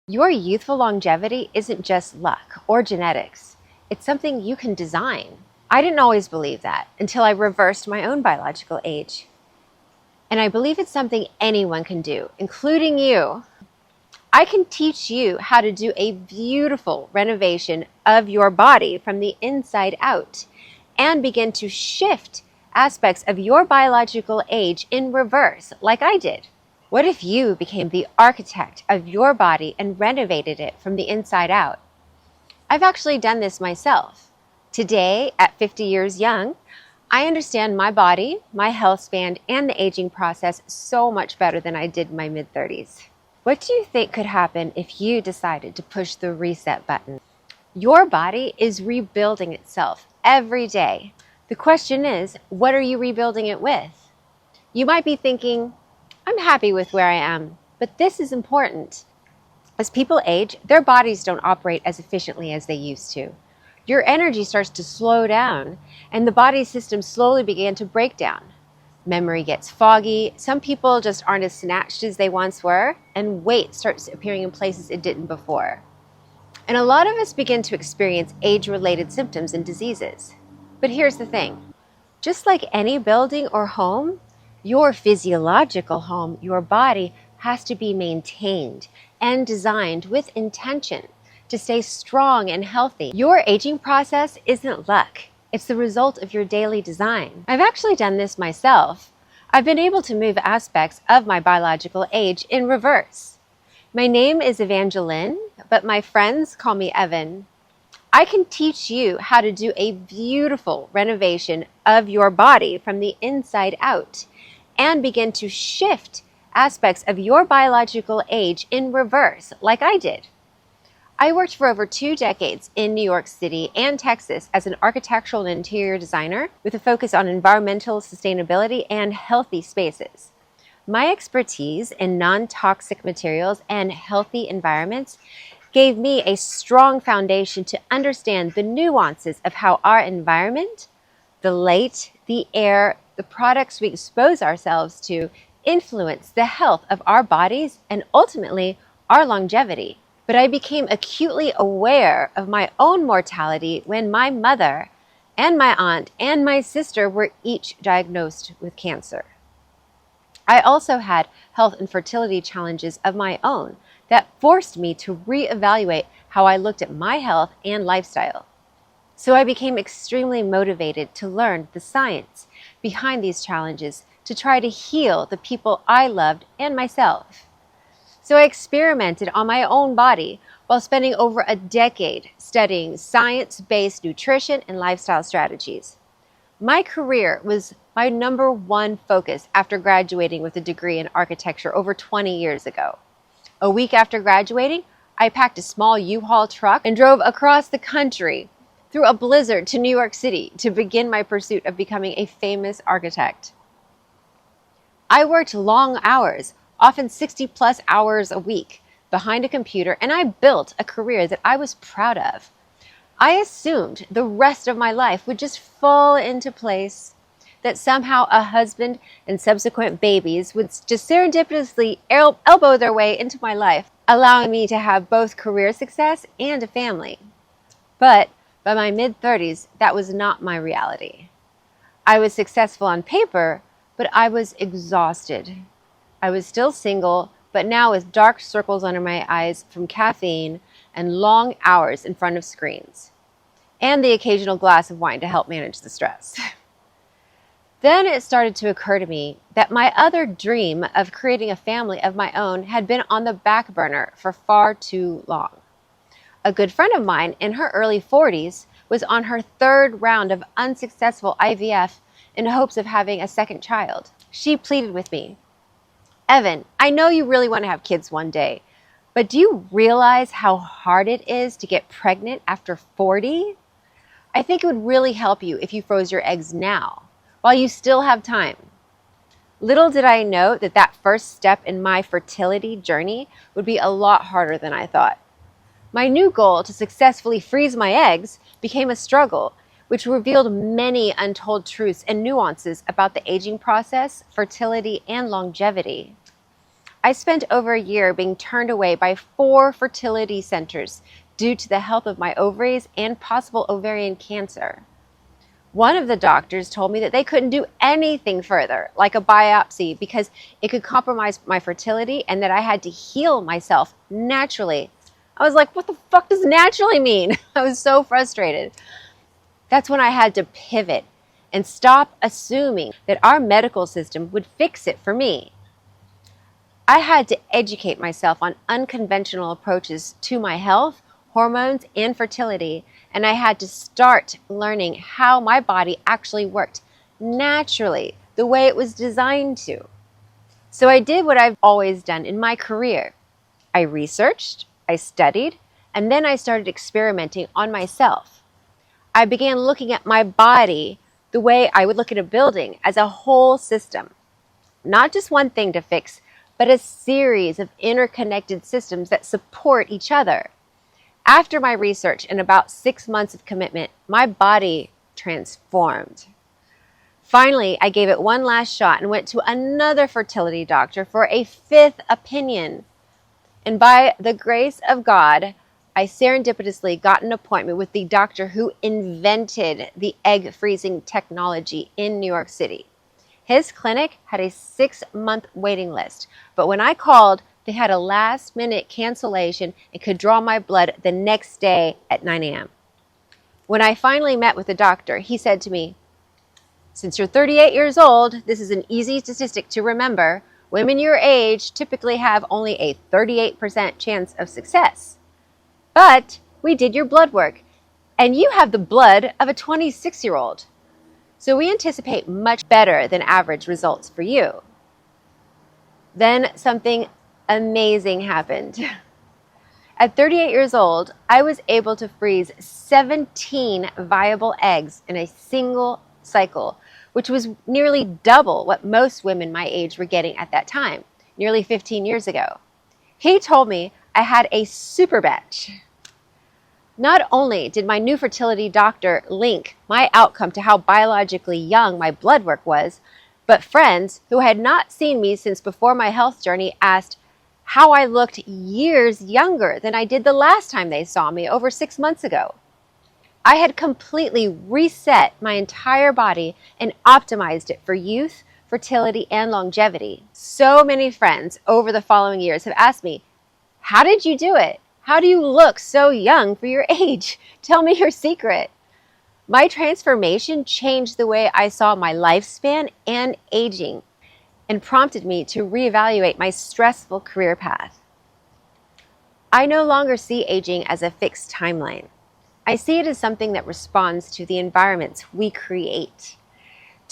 Your youthful longevity isn't just luck or genetics. It's something you can design. I didn't always believe that until I reversed my own biological age. And I believe it's something anyone can do, including you. I can teach you how to do a beautiful renovation of your body from the inside out and begin to shift aspects of your biological age in reverse, like I did. What if you became the architect of your body and renovated it from the inside out? I've actually done this myself. Today, at 50 years young, I understand my body, my health span, and the aging process so much better than I did in my mid-30s. What do you think could happen if you decided to push the reset button? Your body is rebuilding itself every day. The question is, what are you rebuilding it with? You might be thinking, I'm happy with where I am, but this is important. As people age, their bodies don't operate as efficiently as they used to. Your energy starts to slow down, and the body system slowly began to break down. Memory gets foggy, some people just aren't as snatched as they once were, and weight starts appearing in places it didn't before. And a lot of us begin to experience age-related symptoms and diseases. But here's the thing. Just like any building or home, your physiological home, your body, has to be maintained and designed with intention to stay strong and healthy. Your aging process isn't luck. It's the result of your daily design. I've actually done this myself. I've been able to move aspects of my biological age in reverse. My name is Evangeline, but my friends call me Evan. I can teach you how to do a beautiful renovation of your body from the inside out and begin to shift aspects of your biological age in reverse, like I did. I worked for over 2 decades in New York City and Texas as an architectural and interior designer with a focus on environmental sustainability and healthy spaces. My expertise in non-toxic materials and healthy environments gave me a strong foundation to understand the nuances of how our environment, the light, the air, the products we expose ourselves to influence the health of our bodies and ultimately our longevity. But I became acutely aware of my own mortality when my mother and my aunt and my sister were each diagnosed with cancer. I also had health and fertility challenges of my own that forced me to reevaluate how I looked at my health and lifestyle. So I became extremely motivated to learn the science behind these challenges to try to heal the people I loved and myself. So I experimented on my own body while spending over a decade studying science-based nutrition and lifestyle strategies. My career was my #1 focus after graduating with a degree in architecture over 20 years ago. A week after graduating, I packed a small U-Haul truck and drove across the country through a blizzard to New York City to begin my pursuit of becoming a famous architect. I worked long hours, often 60+ hours a week, behind a computer, and I built a career that I was proud of. I assumed the rest of my life would just fall into place, that somehow a husband and subsequent babies would just serendipitously elbow their way into my life, allowing me to have both career success and a family. But by my mid-30s, that was not my reality. I was successful on paper, but I was exhausted. I was still single, but now with dark circles under my eyes from caffeine and long hours in front of screens, and the occasional glass of wine to help manage the stress. Then it started to occur to me that my other dream of creating a family of my own had been on the back burner for far too long. A good friend of mine in her early 40s was on her 3rd round of unsuccessful IVF in hopes of having a second child. She pleaded with me, Evan, I know you really want to have kids one day, but do you realize how hard it is to get pregnant after 40? I think it would really help you if you froze your eggs now, while you still have time. Little did I know that that first step in my fertility journey would be a lot harder than I thought. My new goal to successfully freeze my eggs became a struggle, which revealed many untold truths and nuances about the aging process, fertility, and longevity. I spent over a year being turned away by 4 fertility centers due to the health of my ovaries and possible ovarian cancer. One of the doctors told me that they couldn't do anything further, like a biopsy, because it could compromise my fertility and that I had to heal myself naturally. I was like, what the fuck does naturally mean? I was so frustrated. That's when I had to pivot and stop assuming that our medical system would fix it for me. I had to educate myself on unconventional approaches to my health, hormones, and fertility, and I had to start learning how my body actually worked naturally, the way it was designed to. So I did what I've always done in my career. I researched, I studied, and then I started experimenting on myself. I began looking at my body the way I would look at a building, as a whole system. Not just one thing to fix, but a series of interconnected systems that support each other. After my research and about 6 months of commitment, my body transformed. Finally, I gave it one last shot and went to another fertility doctor for a 5th opinion. And by the grace of God, I serendipitously got an appointment with the doctor who invented the egg freezing technology in New York City. His clinic had a 6-month waiting list, but when I called, they had a last-minute cancellation and could draw my blood the next day at 9 a.m. When I finally met with the doctor, he said to me, "Since you're 38 years old, this is an easy statistic to remember. Women your age typically have only a 38% chance of success. But we did your blood work, and you have the blood of a 26-year-old. So we anticipate much better than average results for you." Then something amazing happened. At 38 years old, I was able to freeze 17 viable eggs in a single cycle, which was nearly double what most women my age were getting at that time, nearly 15 years ago. He told me I had a super batch. Not only did my new fertility doctor link my outcome to how biologically young my blood work was, but friends who had not seen me since before my health journey asked how I looked years younger than I did the last time they saw me over 6 months ago. I had completely reset my entire body and optimized it for youth, fertility, and longevity. So many friends over the following years have asked me, "How did you do it? How do you look so young for your age? Tell me your secret." My transformation changed the way I saw my lifespan and aging and prompted me to reevaluate my stressful career path. I no longer see aging as a fixed timeline. I see it as something that responds to the environments we create,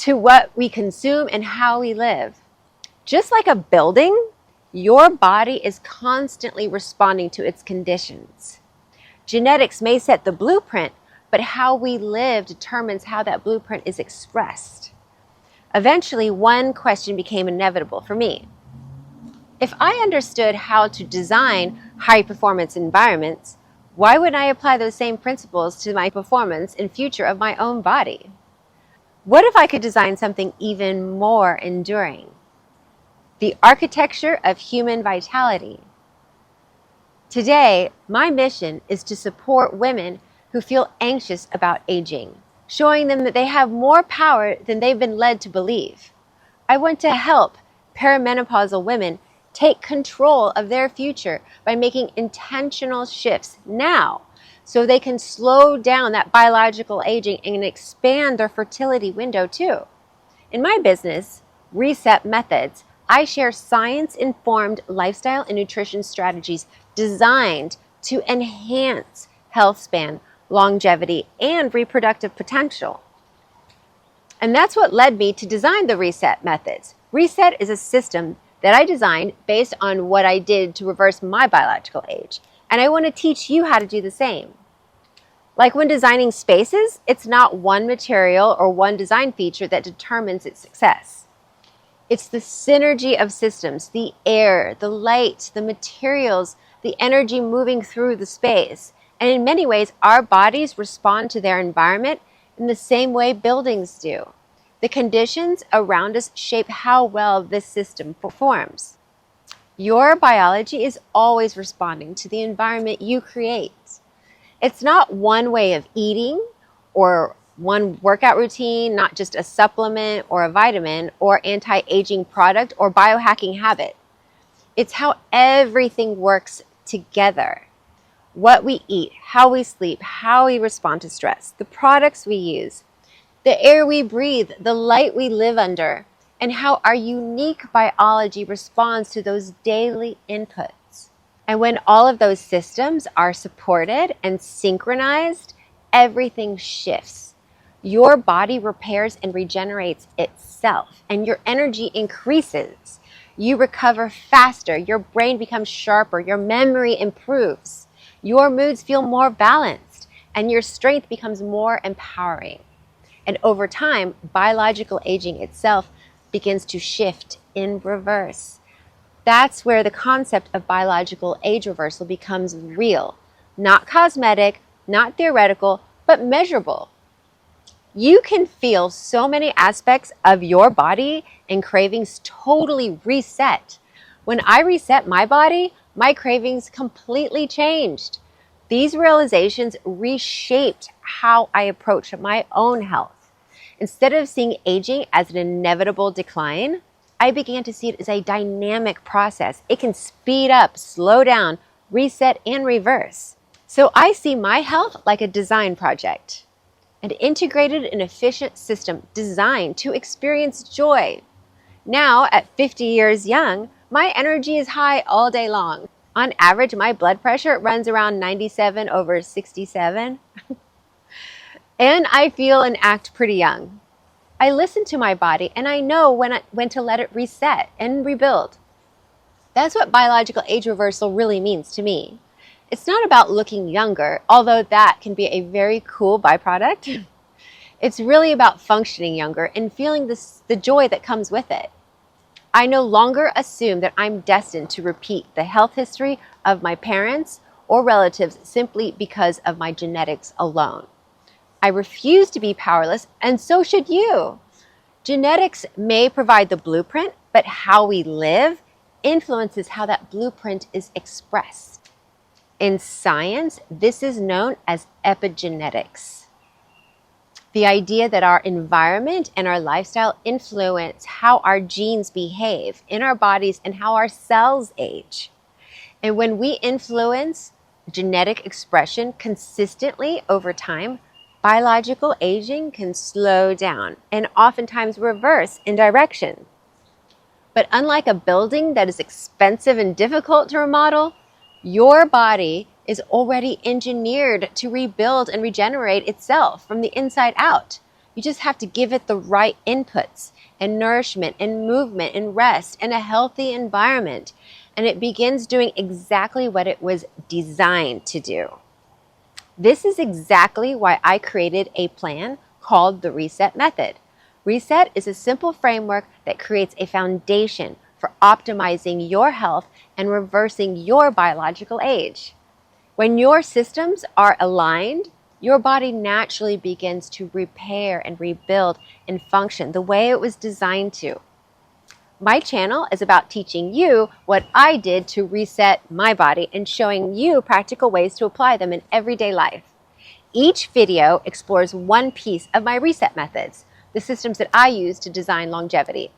to what we consume and how we live. Just like a building, your body is constantly responding to its conditions. Genetics may set the blueprint, but how we live determines how that blueprint is expressed. Eventually, one question became inevitable for me. If I understood how to design high-performance environments, why wouldn't I apply those same principles to my performance and future of my own body? What if I could design something even more enduring? The architecture of human vitality. Today, my mission is to support women who feel anxious about aging, showing them that they have more power than they've been led to believe. I want to help perimenopausal women take control of their future by making intentional shifts now so they can slow down that biological aging and expand their fertility window too. In my business, Reset Methods, I share science-informed lifestyle and nutrition strategies designed to enhance health span, longevity, and reproductive potential. And that's what led me to design the Reset Methods. Reset is a system that I designed based on what I did to reverse my biological age. And I want to teach you how to do the same. Like when designing spaces, it's not one material or one design feature that determines its success. It's the synergy of systems, the air, the light, the materials, the energy moving through the space. And in many ways, our bodies respond to their environment in the same way buildings do. The conditions around us shape how well this system performs. Your biology is always responding to the environment you create. It's not one way of eating or one workout routine, not just a supplement or a vitamin or anti-aging product or biohacking habit. It's how everything works together. What we eat, how we sleep, how we respond to stress, the products we use, the air we breathe, the light we live under, and how our unique biology responds to those daily inputs. And when all of those systems are supported and synchronized, everything shifts. Your body repairs and regenerates itself, and your energy increases. You recover faster, your brain becomes sharper, your memory improves, your moods feel more balanced, and your strength becomes more empowering. And over time, biological aging itself begins to shift in reverse. That's where the concept of biological age reversal becomes real, not cosmetic, not theoretical, but measurable. You can feel so many aspects of your body and cravings totally reset. When I reset my body, my cravings completely changed. These realizations reshaped how I approach my own health. Instead of seeing aging as an inevitable decline, I began to see it as a dynamic process. It can speed up, slow down, reset, and reverse. So I see my health like a design project, an integrated and efficient system designed to experience joy. Now, at 50 years young, my energy is high all day long. On average, my blood pressure runs around 97/67. And I feel and act pretty young. I listen to my body and I know when to let it reset and rebuild. That's what biological age reversal really means to me. It's not about looking younger, although that can be a very cool byproduct. It's really about functioning younger and feeling the joy that comes with it. I no longer assume that I'm destined to repeat the health history of my parents or relatives simply because of my genetics alone. I refuse to be powerless, and so should you. Genetics may provide the blueprint, but how we live influences how that blueprint is expressed. In science, this is known as epigenetics. The idea that our environment and our lifestyle influence how our genes behave in our bodies and how our cells age. And when we influence genetic expression consistently over time, biological aging can slow down and oftentimes reverse in direction. But unlike a building that is expensive and difficult to remodel, your body is already engineered to rebuild and regenerate itself from the inside out. You just have to give it the right inputs and nourishment and movement and rest and a healthy environment, and it begins doing exactly what it was designed to do. This is exactly why I created a plan called the Reset Method. Reset is a simple framework that creates a foundation for optimizing your health and reversing your biological age. When your systems are aligned, your body naturally begins to repair and rebuild and function the way it was designed to. My channel is about teaching you what I did to reset my body and showing you practical ways to apply them in everyday life. Each video explores one piece of my reset methods, the systems that I use to design longevity.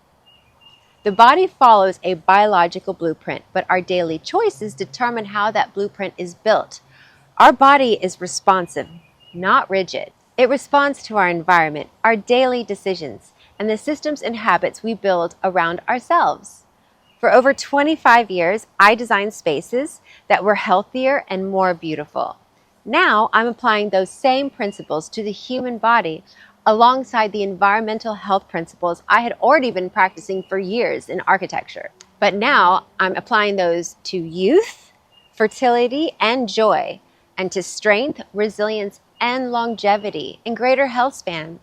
The body follows a biological blueprint, but our daily choices determine how that blueprint is built. Our body is responsive, not rigid. It responds to our environment, our daily decisions, and the systems and habits we build around ourselves. For over 25 years, I designed spaces that were healthier and more beautiful. Now I'm applying those same principles to the human body alongside the environmental health principles I had already been practicing for years in architecture. But now I'm applying those to youth, fertility, and joy, and to strength, resilience, and longevity and greater health span,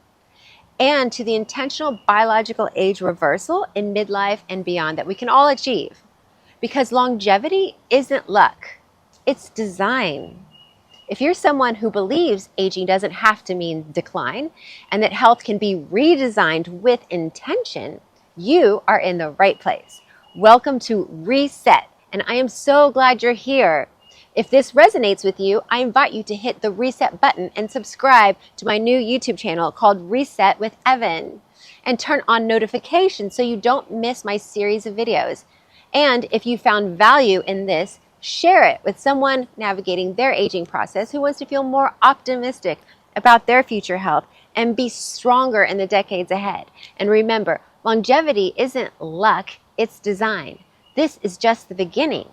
and to the intentional biological age reversal in midlife and beyond that we can all achieve. Because longevity isn't luck, it's design. If you're someone who believes aging doesn't have to mean decline and that health can be redesigned with intention, you are in the right place. Welcome to Reset, and I am so glad you're here. If this resonates with you, I invite you to hit the reset button and subscribe to my new YouTube channel called Reset with Evan, and turn on notifications so you don't miss my series of videos. And if you found value in this, share it with someone navigating their aging process who wants to feel more optimistic about their future health and be stronger in the decades ahead. And remember, longevity isn't luck, it's design. This is just the beginning.